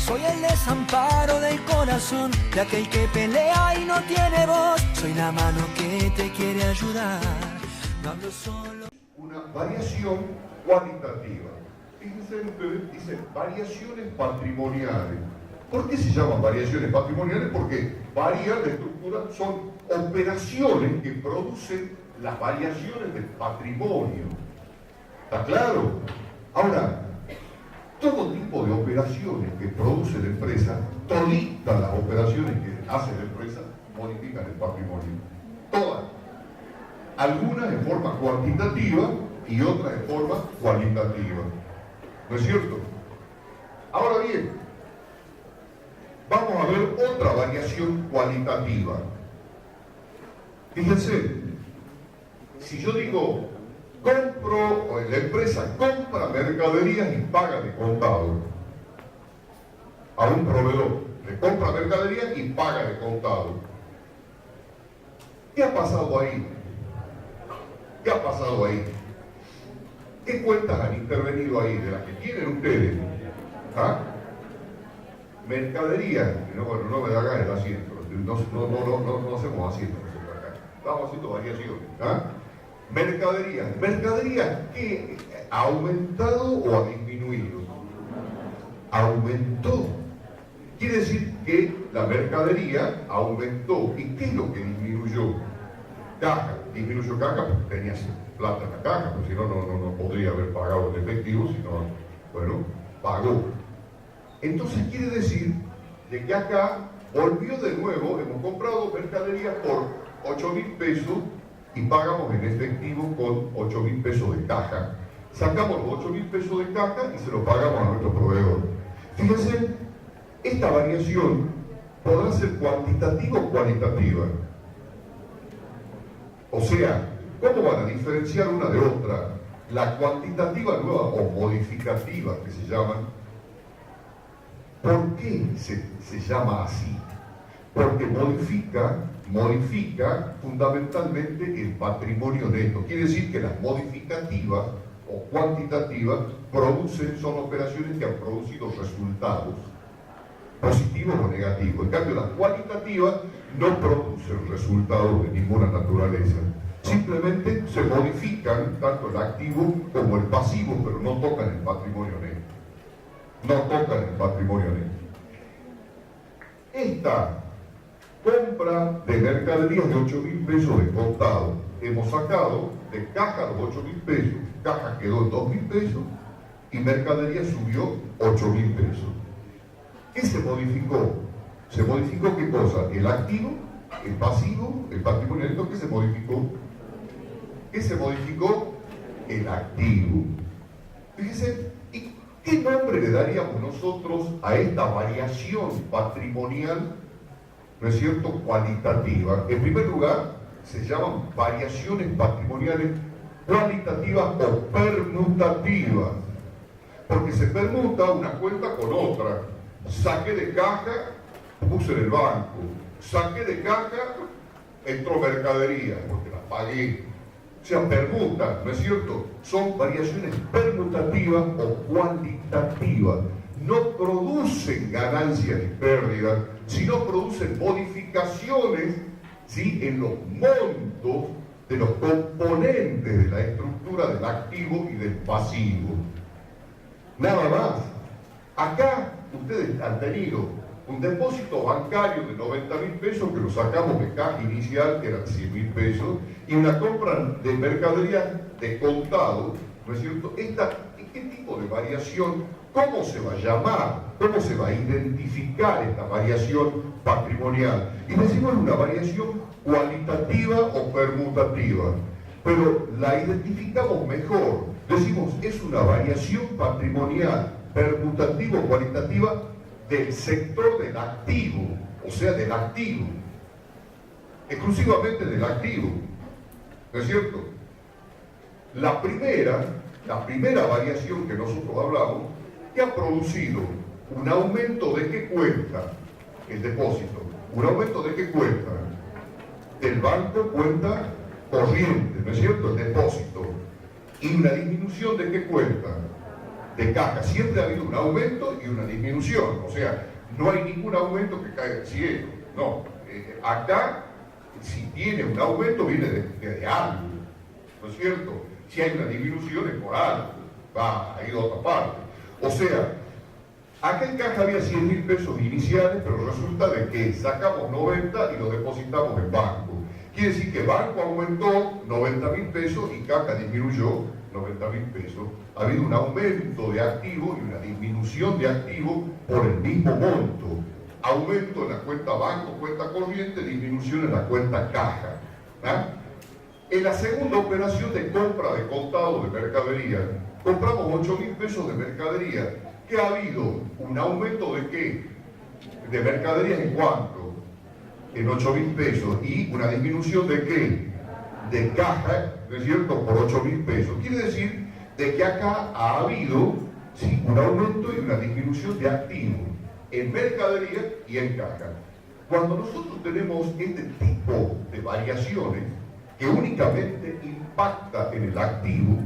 Soy el desamparo del corazón de aquel que pelea y no tiene voz. Soy la mano que te quiere ayudar. No hablo solo. Una variación cualitativa. Fíjense ustedes, dicen variaciones patrimoniales. ¿Por qué se llaman variaciones patrimoniales? Porque varían de estructura, son operaciones que producen las variaciones del patrimonio. ¿Está claro? Ahora, todo tipo de operaciones que produce la empresa, toditas las operaciones que hace la empresa, modifican el patrimonio. Todas. Algunas en forma cuantitativa y otras en forma cualitativa. ¿No es cierto? Ahora bien, vamos a ver otra variación cualitativa. Fíjense, si yo digo, la empresa compra mercaderías y paga de contado a un proveedor, le compra mercaderías y paga de contado. ¿Qué ha pasado ahí? ¿Qué ha pasado ahí? ¿Qué cuentas han intervenido ahí de las que tienen ustedes? ¿Ah? Mercadería, bueno, no me hagan el asiento, no hacemos asiento nosotros acá, estamos haciendo variaciones. ¿Ah? Mercadería que ha aumentado o ha disminuido. Aumentó. Quiere decir que la mercadería aumentó. ¿Y qué es lo que disminuyó? Caja. Disminuyó caja porque tenía plata en la caja, porque si no, no podría haber pagado el efectivo, sino, bueno, pagó. Entonces quiere decir de que acá volvió de nuevo, hemos comprado mercadería por 8.000 pesos y pagamos en efectivo con 8.000 pesos de caja. Sacamos los 8.000 pesos de caja y se lo pagamos a nuestro proveedor. Fíjense, esta variación podrá ser cuantitativa o cualitativa. O sea, ¿cómo van a diferenciar una de otra? La cuantitativa nueva o modificativa que se llaman. ¿Por qué se llama así? Porque modifica fundamentalmente el patrimonio neto. Quiere decir que las modificativas o cuantitativas son operaciones que han producido resultados positivos o negativos. En cambio, las cualitativas no producen resultados de ninguna naturaleza. Simplemente se modifican tanto el activo como el pasivo, pero no tocan el patrimonio neto. No tocan el patrimonio neto. Esta compra de mercaderías de 8.000 pesos de contado. Hemos sacado de caja los 8.000 pesos, caja quedó en 2.000 pesos y mercadería subió 8.000 pesos. ¿Qué se modificó? ¿Se modificó qué cosa? El activo, el pasivo, el patrimonio neto. ¿Qué se modificó? ¿Qué se modificó? El activo. Fíjense, ¿y qué nombre le daríamos nosotros a esta variación patrimonial, no es cierto, cualitativa? En primer lugar, se llaman variaciones patrimoniales cualitativas o permutativas, porque se permuta una cuenta con otra. Saqué de caja, puse en el banco. Saqué de caja, entró mercadería, porque la pagué. O sea, permuta, ¿no es cierto? Son variaciones permutativas o cuantitativas. No producen ganancias ni pérdidas, sino producen modificaciones, ¿sí?, en los montos de los componentes de la estructura del activo y del pasivo. Nada más. Acá ustedes han tenido un depósito bancario de 90.000 pesos que lo sacamos de caja inicial, que eran 100.000 pesos, y una compra de mercadería de contado, ¿no es cierto? ¿Qué tipo de variación? ¿Cómo se va a llamar? ¿Cómo se va a identificar esta variación patrimonial? Y decimos una variación cualitativa o permutativa, pero la identificamos mejor. Decimos, es una variación patrimonial, permutativa o cualitativa del sector del activo, o sea, del activo, exclusivamente del activo, ¿no es cierto? La primera variación que nosotros hablamos, que ha producido un aumento de qué cuenta, el depósito, un aumento de qué cuenta, del banco cuenta corriente, ¿no es cierto?, el depósito, y una disminución de qué cuenta, de caja. Siempre ha habido un aumento y una disminución, o sea, no hay ningún aumento que caiga del cielo, no. Acá, si tiene un aumento, viene de algo, ¿no es cierto? Si hay una disminución es por algo, va a ir a otra parte. O sea, acá en caja había 100.000 pesos iniciales, pero resulta de que sacamos 90 y lo depositamos en banco. Quiere decir que banco aumentó 90.000 pesos y caja disminuyó 90.000 pesos. Ha habido un aumento de activo y una disminución de activo por el mismo monto. Aumento en la cuenta banco, cuenta corriente, disminución en la cuenta caja. ¿Ah? En la segunda operación de compra de contado de mercadería, compramos 8.000 pesos de mercadería. ¿Qué ha habido? ¿Un aumento de qué? ¿De mercadería en cuánto? En 8.000 pesos. ¿Y una disminución de qué? De caja, ¿no es cierto?, por 8.000 pesos. Quiere decir de que acá ha habido, sí, un aumento y una disminución de activos en mercadería y en caja. Cuando nosotros tenemos este tipo de variaciones que únicamente impacta en el activo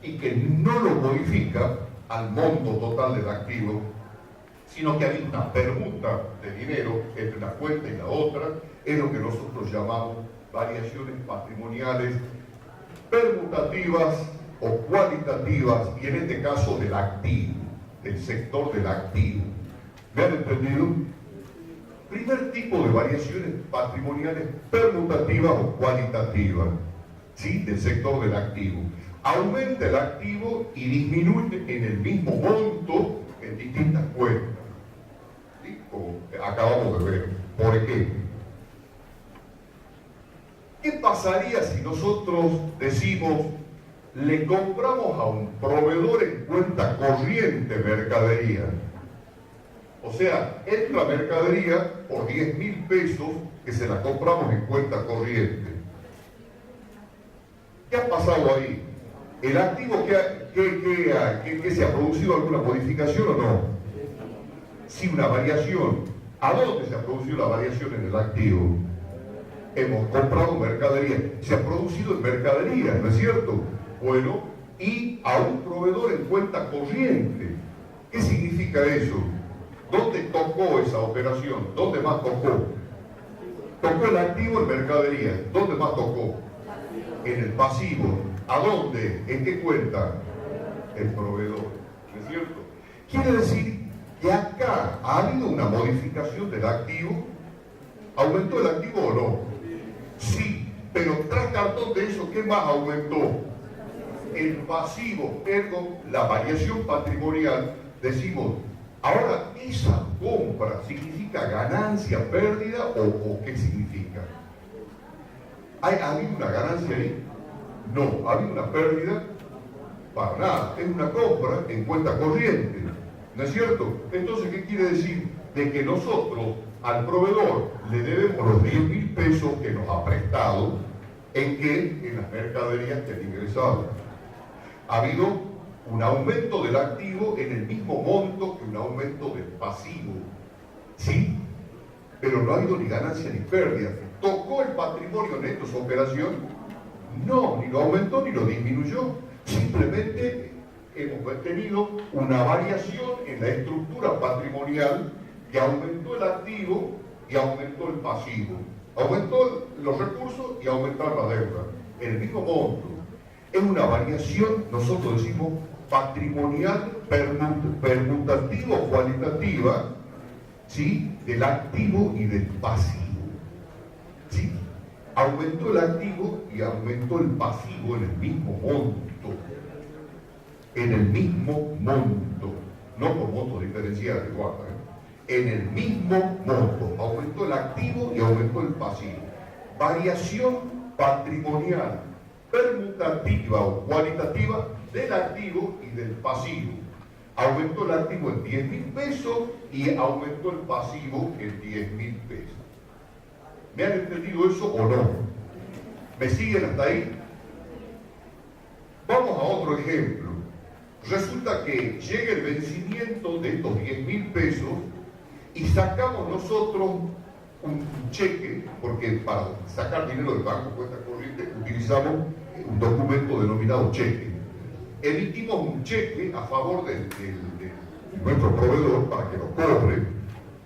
y que no lo modifica al monto total del activo, sino que hay una permuta de dinero entre una cuenta y la otra, es lo que nosotros llamamos variaciones patrimoniales permutativas o cualitativas, y en este caso del activo, del sector del activo. ¿Me han entendido? Primer tipo de variaciones patrimoniales permutativas o cualitativas, ¿sí?, del sector del activo. Aumenta el activo y disminuye en el mismo monto en distintas cuentas, ¿sí?, como acabamos de ver. Por ejemplo, ¿qué pasaría si nosotros decimos, le compramos a un proveedor en cuenta corriente mercadería? O sea, entra mercadería por 10.000 pesos que se la compramos en cuenta corriente. ¿Qué ha pasado ahí? ¿El activo que se ha producido alguna modificación o no? Sí, una variación. ¿A dónde se ha producido la variación en el activo? Hemos comprado mercadería. Se ha producido en mercadería, ¿no es cierto? Bueno, y a un proveedor en cuenta corriente. ¿Qué significa eso? ¿Dónde tocó esa operación? ¿Dónde más tocó? Tocó el activo en mercadería. ¿Dónde más tocó? En el pasivo. ¿A dónde? ¿En qué cuenta? El proveedor. ¿No es cierto? Quiere decir que acá ha habido una modificación del activo. ¿Aumentó el activo o no? Sí, pero tras cartón de eso, ¿qué más aumentó? El pasivo, ergo, la variación patrimonial. Decimos, ahora, ¿esa compra significa ganancia, pérdida o qué significa? ¿Ha habido una ganancia ahí? No. ¿Ha habido una pérdida? Para nada. Es una compra en cuenta corriente, ¿no es cierto? Entonces, ¿qué quiere decir? De que nosotros al proveedor le debemos los 10.000 pesos que nos ha prestado. ¿En qué? En las mercaderías que han ingresado. Ha habido un aumento del activo en el mismo monto que un aumento del pasivo. ¿Sí? Pero no ha habido ni ganancia ni pérdida. ¿Tocó el patrimonio neto esa operación? No, ni lo aumentó ni lo disminuyó. Simplemente hemos tenido una variación en la estructura patrimonial que aumentó el activo y aumentó el pasivo. Aumentó los recursos y aumentaron la deuda. En el mismo monto. Es una variación, nosotros decimos, patrimonial permutativa o cualitativa, ¿sí?, del activo y del pasivo. ¿Sí? Aumentó el activo y aumentó el pasivo en el mismo monto. En el mismo monto. No por montos diferenciales, guarda, en el mismo monto. Aumentó el activo y aumentó el pasivo. Variación patrimonial permutativa o cualitativa del activo y del pasivo. Aumentó el activo en 10.000 pesos y aumentó el pasivo en 10.000 pesos. ¿Me han entendido eso o no? ¿Me siguen hasta ahí? Vamos a otro ejemplo. Resulta que llega el vencimiento de estos 10.000 pesos y sacamos nosotros un cheque, porque para sacar dinero del banco cuenta corriente utilizamos un documento denominado cheque. emitimos un cheque a favor de nuestro proveedor para que lo cobre,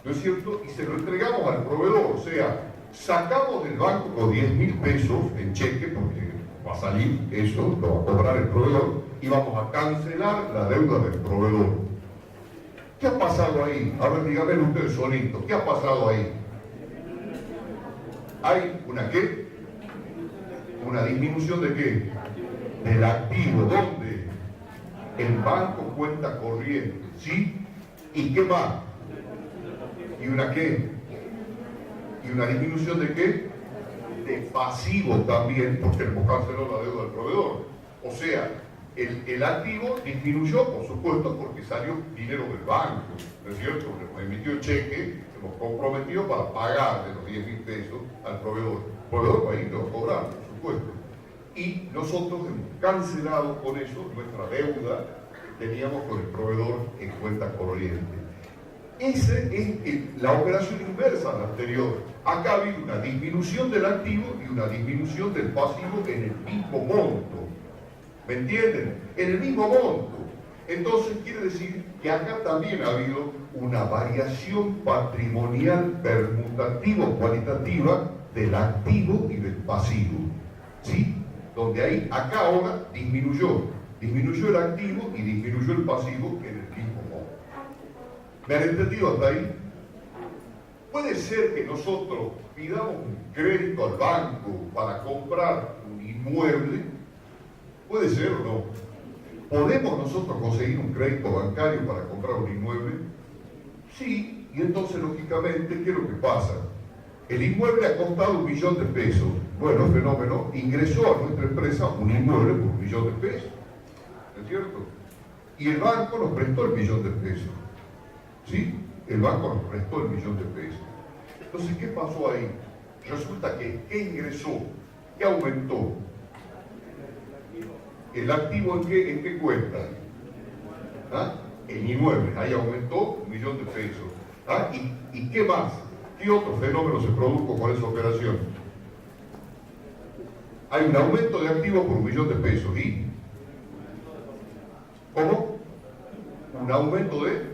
¿no es cierto? Y se lo entregamos al proveedor, o sea, sacamos del banco los 10.000 pesos en cheque, porque va a salir eso, lo va a cobrar el proveedor, y vamos a cancelar la deuda del proveedor. ¿Qué ha pasado ahí? A ver, díganme ustedes solitos, ¿qué ha pasado ahí? ¿Hay una qué? ¿Una disminución de qué? Del activo. ¿Dónde? En banco, cuenta corriente, ¿sí? ¿Y qué más? ¿Y una qué? ¿Y una disminución de qué? De pasivo también, porque hemos cancelado la deuda del proveedor. O sea, el activo disminuyó, por supuesto, porque salió dinero del banco, ¿no es cierto? Hemos emitido el cheque, hemos comprometido para pagar de los 10.000 pesos al proveedor. El proveedor va a ir a cobrar, por supuesto. Y nosotros hemos cancelado con eso nuestra deuda que teníamos con el proveedor en cuenta corriente. Esa es la operación inversa a la anterior. Acá ha habido una disminución del activo y una disminución del pasivo en el mismo monto. ¿Me entienden? En el mismo monto. Entonces quiere decir que acá también ha habido una variación patrimonial permutativa o cualitativa del activo y del pasivo. ¿Sí? Donde ahí, acá ahora disminuyó el activo y disminuyó el pasivo en el mismo monto. ¿Me han entendido hasta ahí? Puede ser que nosotros pidamos un crédito al banco para comprar un inmueble. Puede ser o no. ¿Podemos nosotros conseguir un crédito bancario para comprar un inmueble? Sí, y entonces lógicamente, ¿qué es lo que pasa? El inmueble ha costado 1.000.000 de pesos. Bueno, fenómeno, ingresó a nuestra empresa un inmueble por 1.000.000 de pesos. ¿No es cierto? Y el banco nos prestó el 1.000.000 de pesos. ¿Sí? El banco nos prestó el 1.000.000 de pesos. Entonces, ¿qué pasó ahí? Resulta que, ¿qué ingresó? ¿Qué aumentó? ¿El activo en qué cuenta? ¿Ah? El inmueble, ahí aumentó 1.000.000 de pesos. ¿Ah? ¿Y qué más? ¿Qué otro fenómeno se produjo con esa operación? Hay un aumento de activos por 1.000.000 de pesos. ¿Y? ¿Cómo? Un aumento de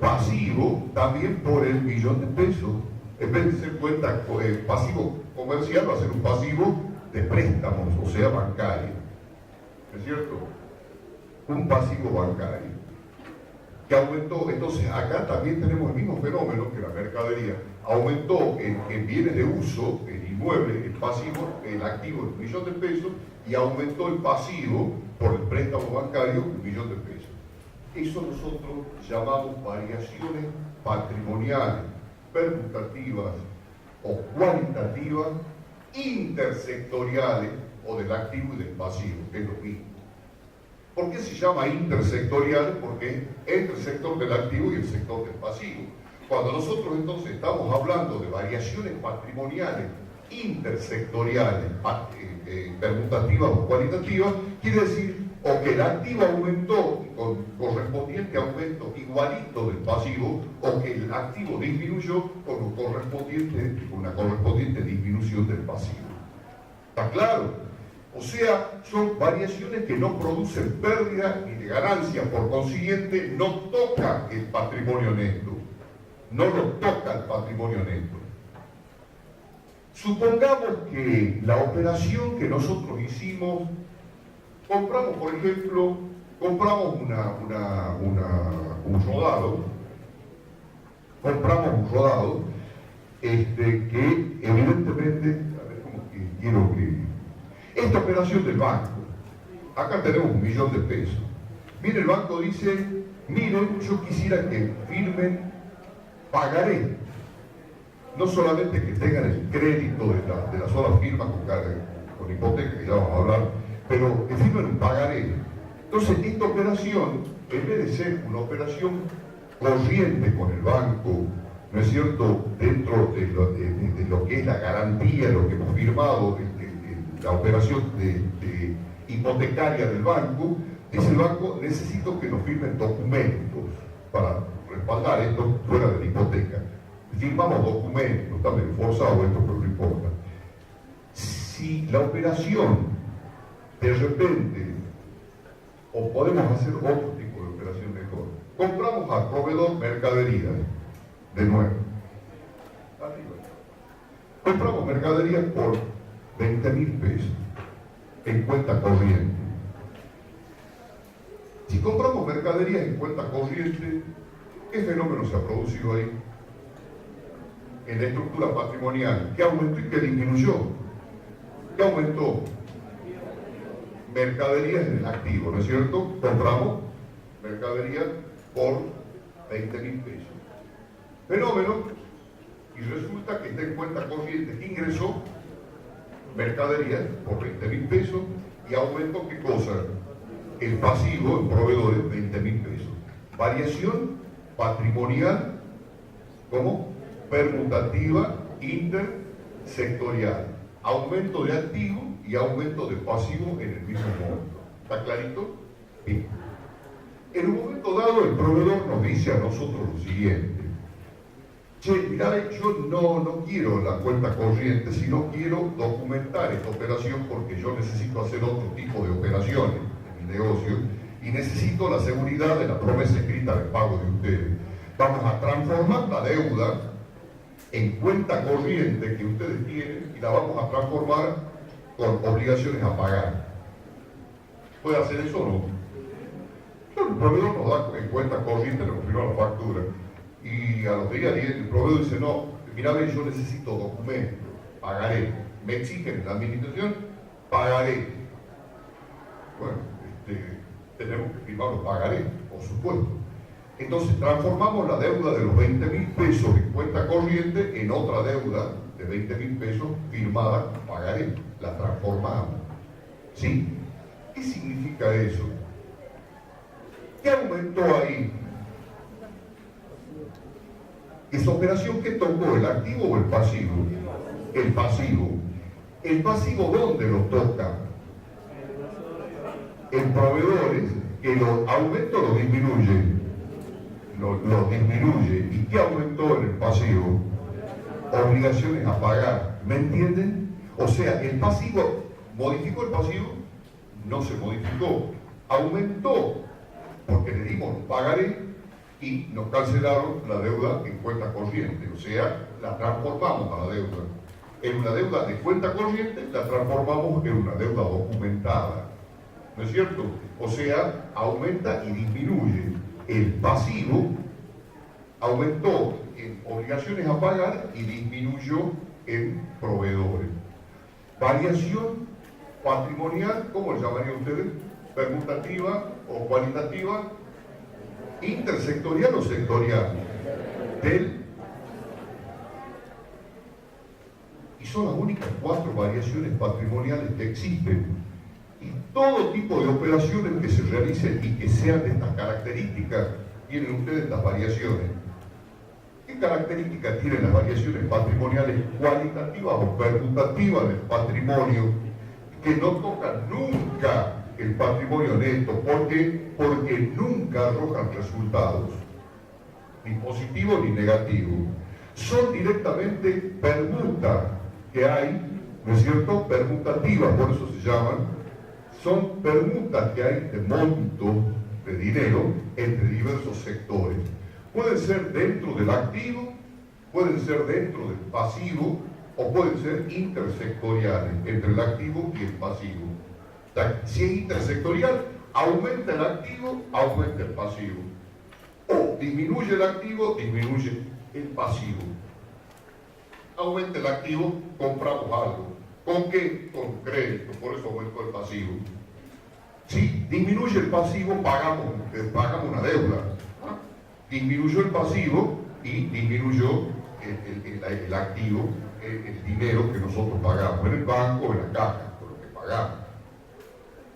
pasivo también por el 1.000.000 de pesos. En vez de ser cuenta pasivo comercial, va a ser un pasivo de préstamos, o sea, bancario. ¿Es cierto? Un pasivo bancario que aumentó. Entonces acá también tenemos el mismo fenómeno que la mercadería. Aumentó en bienes de uso, el inmueble, el pasivo, el activo, el 1.000.000 de pesos, y aumentó el pasivo por el préstamo bancario, 1.000.000 de pesos. Eso nosotros llamamos variaciones patrimoniales, permutativas o cualitativas, intersectoriales, o del activo y del pasivo, que es lo mismo. ¿Por qué se llama intersectorial? Porque entre el sector del activo y el sector del pasivo. Cuando nosotros entonces estamos hablando de variaciones patrimoniales intersectoriales, permutativas o cualitativas, quiere decir o que el activo aumentó con correspondiente aumento igualito del pasivo, o que el activo disminuyó con una correspondiente disminución del pasivo. ¿Está claro? O sea, son variaciones que no producen pérdida ni de ganancia, por consiguiente no toca el patrimonio neto. No lo toca el patrimonio neto. Supongamos que la operación que nosotros hicimos, compramos, por ejemplo, un rodado, que evidentemente, a ver cómo que quiero que... Esta operación del banco, acá tenemos 1.000.000 de pesos. Mire, el banco dice, miren, yo quisiera que firmen pagaré. No solamente que tengan el crédito de la sola firma con hipoteca, que ya vamos a hablar, pero que firmen un pagaré. Entonces, esta operación, en vez de ser una operación corriente con el banco, ¿no es cierto?, dentro de lo que es la garantía, lo que hemos firmado, la operación hipotecaria del banco, dice el banco, necesito que nos firmen documentos para respaldar esto fuera de la hipoteca. Firmamos documentos, está medio forzado esto, pero no importa. Si la operación de repente o podemos hacer otro tipo de operación mejor. Compramos al proveedor mercaderías, de nuevo. Arriba. Compramos mercaderías por 20.000 pesos en cuenta corriente. Si compramos mercaderías en cuenta corriente, ¿qué fenómeno se ha producido ahí? En la estructura patrimonial, ¿qué aumentó y qué disminuyó? ¿Qué aumentó? Mercaderías en el activo, ¿no es cierto? Compramos mercaderías por 20.000 pesos. Fenómeno, y resulta que está en cuenta corriente que ingresó mercaderías por 20.000 pesos y aumentó, ¿qué cosa? El pasivo en proveedores, 20.000 pesos. Variación patrimonial, ¿cómo? Permutativa intersectorial. Aumento de activo y aumento de pasivo en el mismo momento. ¿Está clarito? Bien. En un momento dado, el proveedor nos dice a nosotros lo siguiente: che, mirá, yo no quiero la cuenta corriente, sino quiero documentar esta operación porque yo necesito hacer otro tipo de operaciones en mi negocio y necesito la seguridad de la promesa escrita de pago de ustedes. Vamos a transformar la deuda en cuenta corriente que ustedes tienen y la vamos a transformar con obligaciones a pagar. ¿Puede hacer eso o no? El proveedor nos da en cuenta corriente, nos firma la factura. Y a los días el proveedor dice: no, mira, yo necesito documentos, pagaré. Me exigen la administración, pagaré. Bueno, tenemos que firmar los pagaré, por supuesto. Entonces transformamos la deuda de los 20.000 pesos en cuenta corriente en otra deuda de 20.000 pesos firmada, pagaré. La transformamos. ¿Sí? ¿Qué significa eso? ¿Qué aumentó ahí? ¿Esa operación que tocó, el activo o el pasivo? El pasivo. ¿El pasivo dónde lo toca? En proveedores, que los aumenta o lo disminuye. Lo disminuye. ¿Y qué aumentó en el pasivo? Obligaciones a pagar. ¿Me entienden? O sea, el pasivo, ¿modificó el pasivo? No se modificó. Aumentó, porque le dimos pagaré y nos cancelaron la deuda en cuenta corriente. O sea, la transformamos a la deuda. En una deuda de cuenta corriente, la transformamos en una deuda documentada. ¿No es cierto? O sea, aumenta y disminuye. El pasivo aumentó en obligaciones a pagar y disminuyó en proveedores. Variación patrimonial, ¿cómo le llamarían ustedes? Permutativa o cualitativa, intersectorial o sectorial. Y son las únicas 4 variaciones patrimoniales que existen. Y todo tipo de operaciones que se realicen y que sean de estas características, tienen ustedes las variaciones. ¿Qué características tienen las variaciones patrimoniales cualitativas o permutativas del patrimonio que no tocan nunca el patrimonio neto? ¿Por qué? Porque nunca arrojan resultados, ni positivos ni negativos. Son directamente permutas que hay, ¿no es cierto? Permutativas, por eso se llaman. Son permutas que hay de monto de dinero entre diversos sectores. Pueden ser dentro del activo, pueden ser dentro del pasivo o pueden ser intersectoriales entre el activo y el pasivo. Si es intersectorial, aumenta el activo, aumenta el pasivo. O disminuye el activo, disminuye el pasivo. Aumenta el activo, compramos algo. ¿Con qué? Con crédito, por eso aumentó el pasivo. Si disminuye el pasivo, pagamos una deuda. Disminuyó el pasivo y disminuyó el activo, el dinero que nosotros pagamos en el banco, en la caja, por lo que pagamos.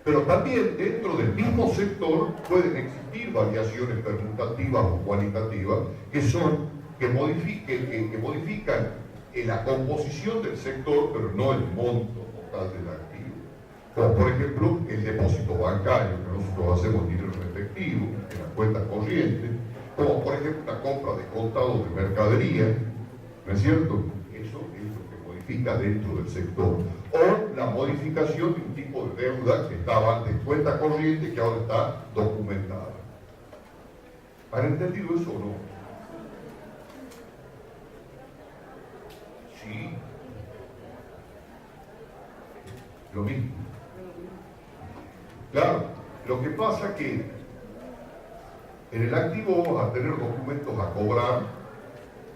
Pero también dentro del mismo sector pueden existir variaciones permutativas o cualitativas que modifican la composición del sector, pero no el monto total del activo. Como por ejemplo el depósito bancario, que nosotros hacemos dinero en efectivo, en la cuenta corriente, como por ejemplo la compra de contado de mercadería, ¿no es cierto? Eso es lo que modifica dentro del sector. O la modificación de un tipo de deuda que estaba antes cuenta corriente que ahora está documentada. ¿Han entendido eso o no? Sí. Lo mismo. Claro, lo que pasa es que en el activo vamos a tener documentos a cobrar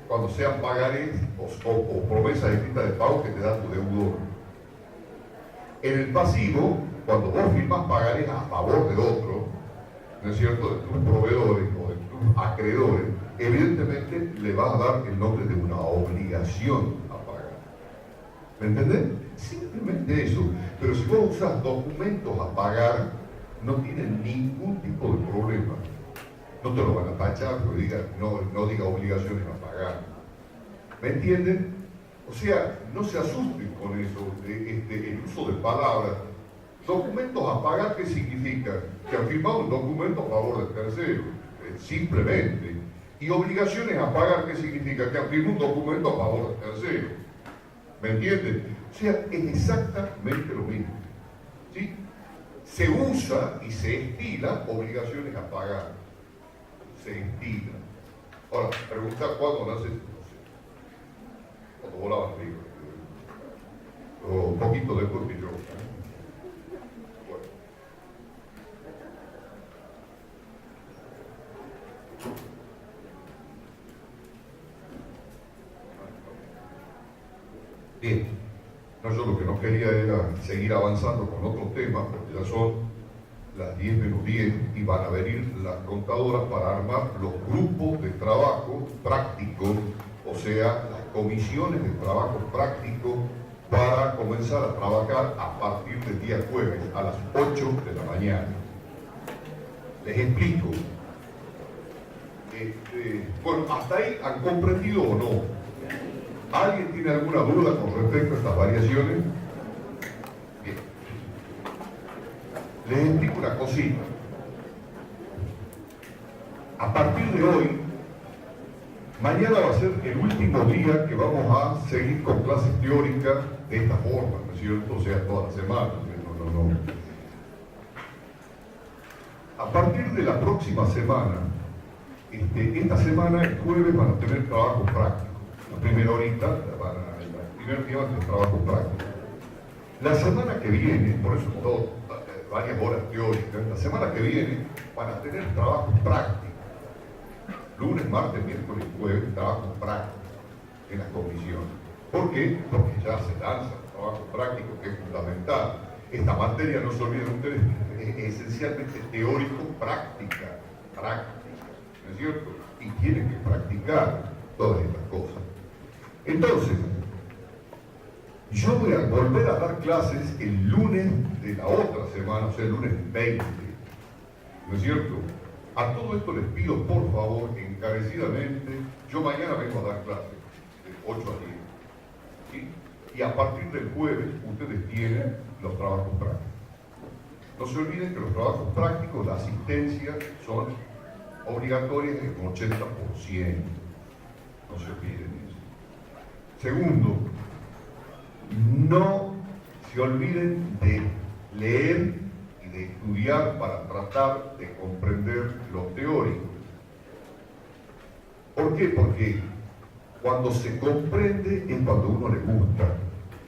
cuando sean pagarés o promesas escritas de pago que te da tu deudor. En el pasivo, cuando vos firmas pagarés a favor de otro, ¿no es cierto?, de tus proveedores o de tus acreedores, evidentemente le vas a dar el nombre de una obligación a pagar. ¿Me entendés? Simplemente eso. Pero si vos usas documentos a pagar, no tienen ningún tipo de problema. No te lo van a tachar porque diga, no diga obligaciones a pagar. ¿Me entienden? O sea, no se asusten con eso, el uso de palabras. Documentos a pagar, ¿qué significa? Que han firmado un documento a favor del tercero, simplemente. Y obligaciones a pagar, ¿qué significa? Que han firmado un documento a favor del tercero. ¿Me entienden? O sea, es exactamente lo mismo. ¿Sí? Se usa y se estila obligaciones a pagar. Se estila. Ahora, pregunta cuándo nace, no sé. Cuando volaba el río. O un poquito después que yo. Bueno. Bien. No, yo lo que no quería era seguir avanzando con otros temas, porque ya son las 10 menos 10 y van a venir las contadoras para armar los grupos de trabajo práctico, o sea, las comisiones de trabajo práctico para comenzar a trabajar a partir del día jueves a las 8 de la mañana. Les explico. Bueno, ¿hasta ahí han comprendido o no? ¿Alguien tiene alguna duda con respecto a estas variaciones? Bien. Les explico una cosita. A partir de hoy, mañana va a ser el último día que vamos a seguir con clases teóricas de esta forma, ¿no es cierto? O sea, toda la semana. No. A partir de la próxima semana, esta semana, el jueves, van a tener trabajo práctico. La primera horita, el primer día va a tener trabajo práctico. La semana que viene, por eso varias horas teóricas, la semana que viene van a tener trabajo práctico. Lunes, martes, miércoles y jueves, trabajo práctico en las comisiones. ¿Por qué? Porque ya se lanza el trabajo práctico, que es fundamental. Esta materia, no se olviden ustedes, es esencialmente teórico-práctica, ¿no es cierto? Y tienen que practicar todas estas cosas. Entonces, yo voy a volver a dar clases el lunes de la otra semana, o sea, el lunes 20, ¿no es cierto? A todo esto les pido, por favor, encarecidamente, yo mañana vengo a dar clases de 8 a 10, ¿sí? Y a partir del jueves ustedes tienen los trabajos prácticos. No se olviden que los trabajos prácticos, la asistencia, son obligatorias en un 80%. No se olviden eso. Segundo, no se olviden de leer y de estudiar para tratar de comprender lo teórico. ¿Por qué? Porque cuando se comprende es cuando uno le gusta.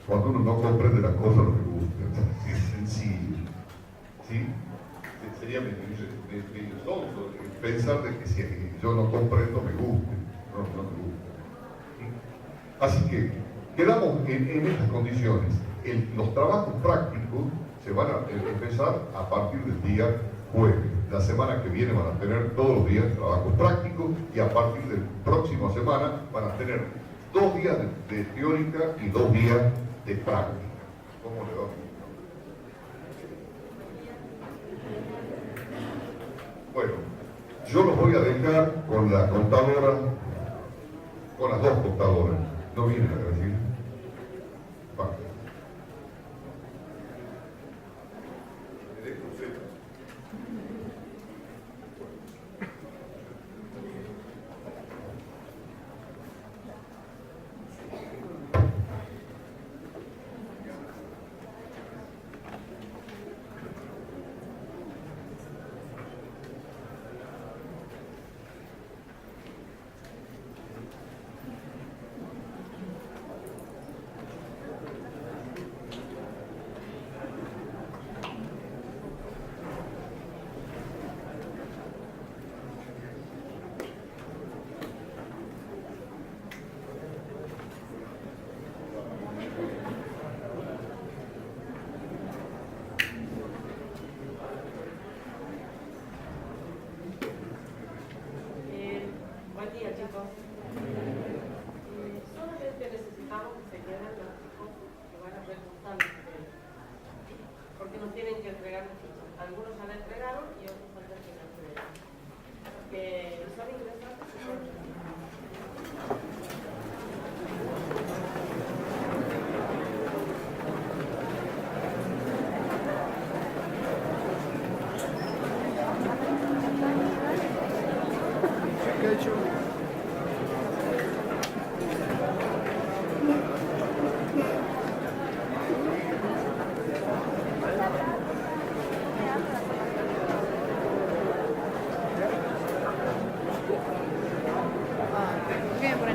Cuando uno no comprende las cosas no le gusta. Es sencillo. ¿Sí? Sería medio sonso pensar de que si yo no comprendo me guste. No me gusta. ¿Sí? Así que quedamos en estas condiciones. Los trabajos prácticos se van a empezar a partir del día jueves. La semana que viene van a tener todos los días trabajos prácticos y a partir de la próxima semana van a tener 2 días de teórica y 2 días de práctica. ¿Cómo le va? Bueno, yo los voy a dejar con la contadora, con las 2 contadoras. ¿No vienen a decir? Va.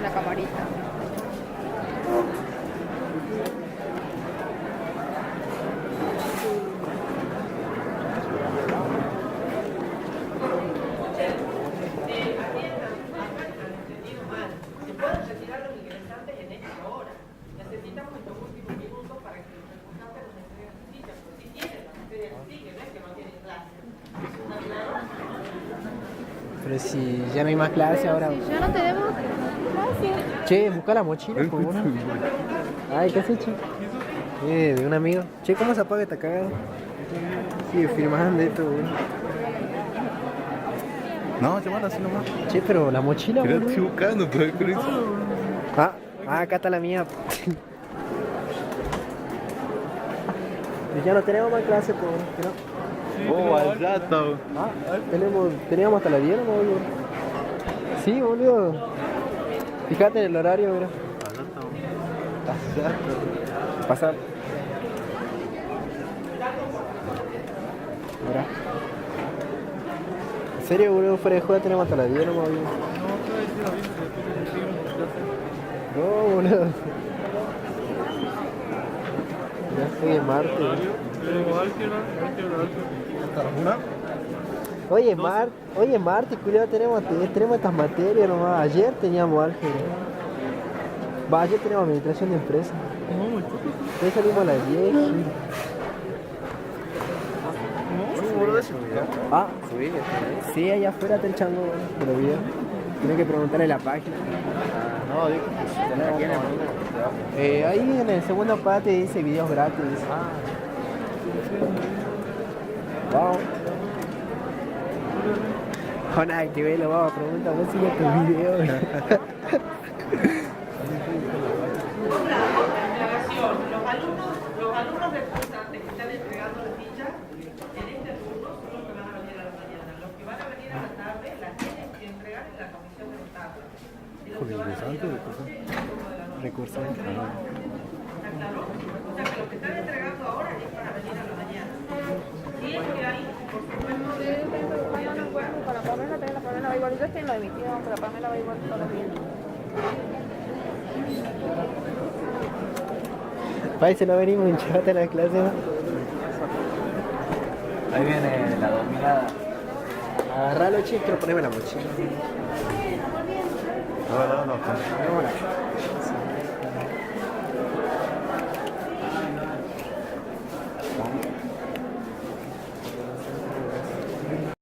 la camarita. Pero si ya no hay más clase ahora. Si ya no tenemos clase. Che, busca la mochila, por favor. Ay, ¿qué has hecho? De un amigo. Che, ¿cómo se apaga esta cagada? Sí, filmando esto, güey. No, llamala así nomás. Che, pero la mochila, Pero boludo. estoy buscando, pero con eso. Acá está la mía. Ya no tenemos más clase, por ¿no? Oh, allá está. Teníamos hasta la 10, ¿no, boludo? Sí, boludo. Fíjate en el horario, mira. Allá está. Pasar. Mira. En serio, boludo, fuera de juego tenemos hasta la 10, ¿no, boludo? No, boludo. Ya estoy en Marte. Oye, Marte, cuidado, tenemos estas materias nomás. Ayer teníamos álgebra. Ayer teníamos administración de empresas. Hoy salimos a las 10. Sí, allá afuera está el chango, te lo vi. Tienes que preguntarle en la página. No, digo, aquí en el mundo. Ahí en el segundo parte dice videos gratis. Vamos. Oh, nada que ver, lo vamos a preguntar, a ver si ya tu video. Los alumnos restantes que están entregando la ficha en este turno son los que van a venir a la mañana. Los que van a venir a la tarde las tienen que entregar en la comisión de tarde. Y los que van a venir a la noche en el turno de la noche. Recursos. ¿Está claro? O sea que los que están entregando ahora es para venir a la mañana. Y es que hay, por supuesto, Para Pamela, tengo la Pamela va igual. Yo estoy en la emitido, pero Pamela va igual todos los días. Parece no venimos en chata a la clase, ¿no? Ahí viene la dominada. Agarralo, che, quiero ponerme la mochila. No.